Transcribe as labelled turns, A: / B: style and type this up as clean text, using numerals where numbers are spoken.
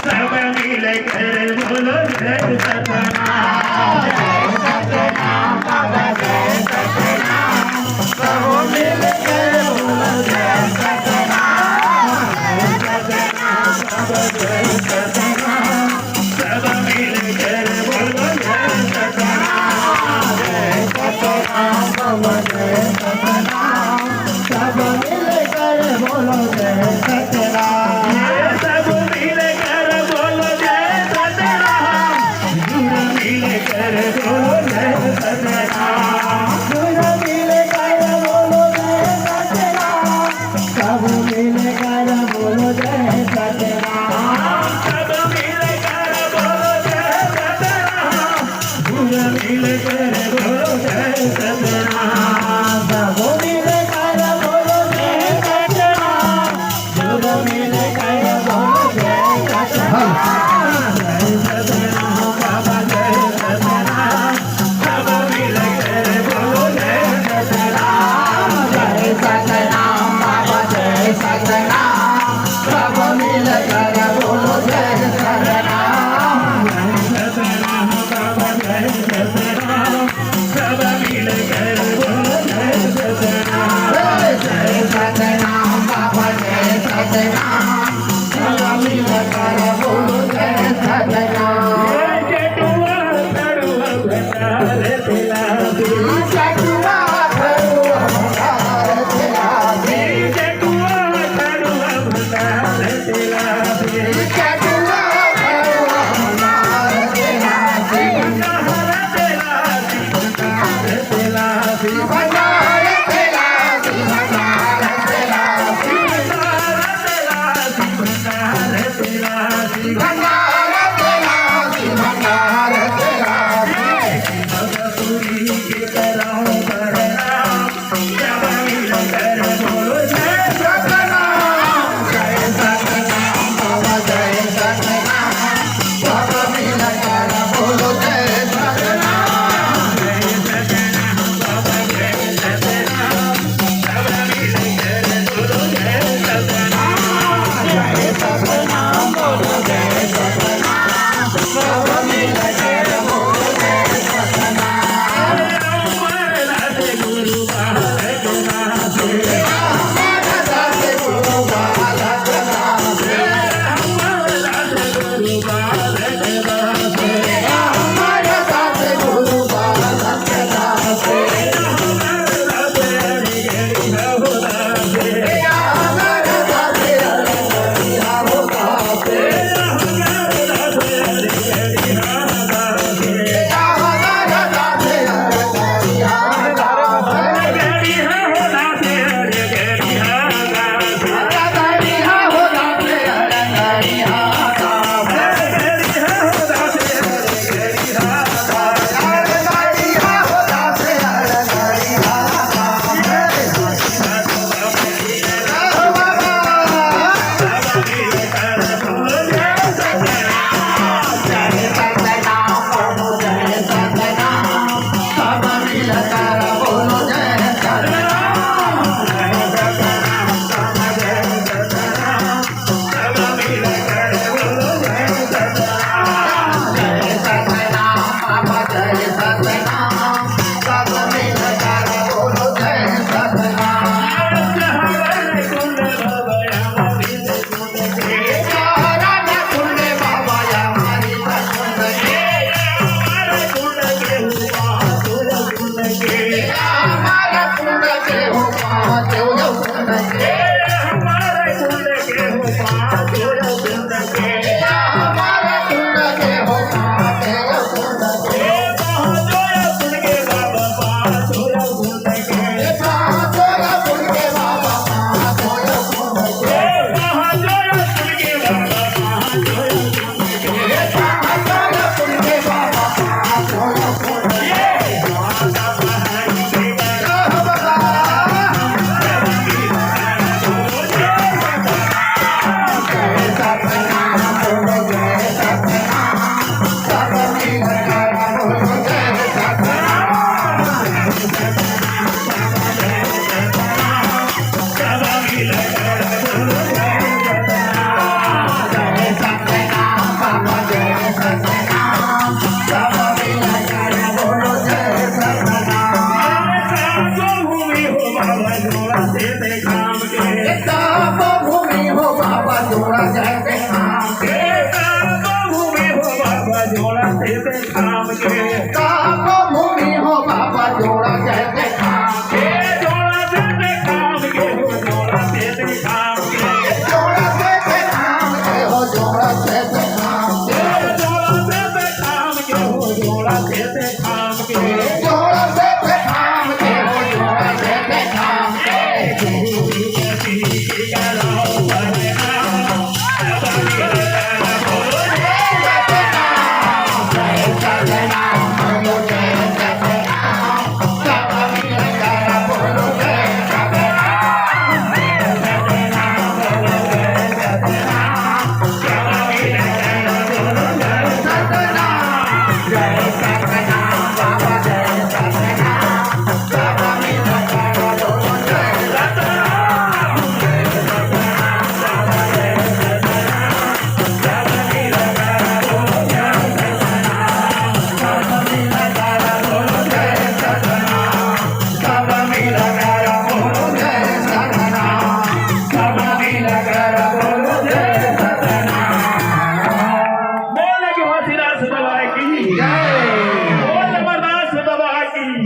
A: सब मिल कर बोलो जय सतनाम। जय सतनाम बाबा जय सतनाम। सब मिल कर बोलो जय सतनाम। जय सतनाम बाबा जय सतनाम। सब मिल कर बोलो जय सतनाम। जय सतनाम बाबा जय सतनाम। सब मिल कर बोलो जय सतनाम। सब मिल कर बोलो जय सतनाम। जुड़ मिल कर बोलो जय सतनाम। जुड़ मिल कर बोलो जय सतनाम। सब मिल कर बोलो जय सतनाम। सब मिल कर बोलो जय सतनाम। जुड़ मिल कर बोलो जय सतनाम। सब मिल कर बोलो जय सतनाम। जुड़ मिल कर बोलो जय सतनाम। जय सतनाम बाबा जय सतनाम। सब मिल कर बोलो जय सतनाम। जय सतनाम बाबा जय सतनाम। सब मिल कर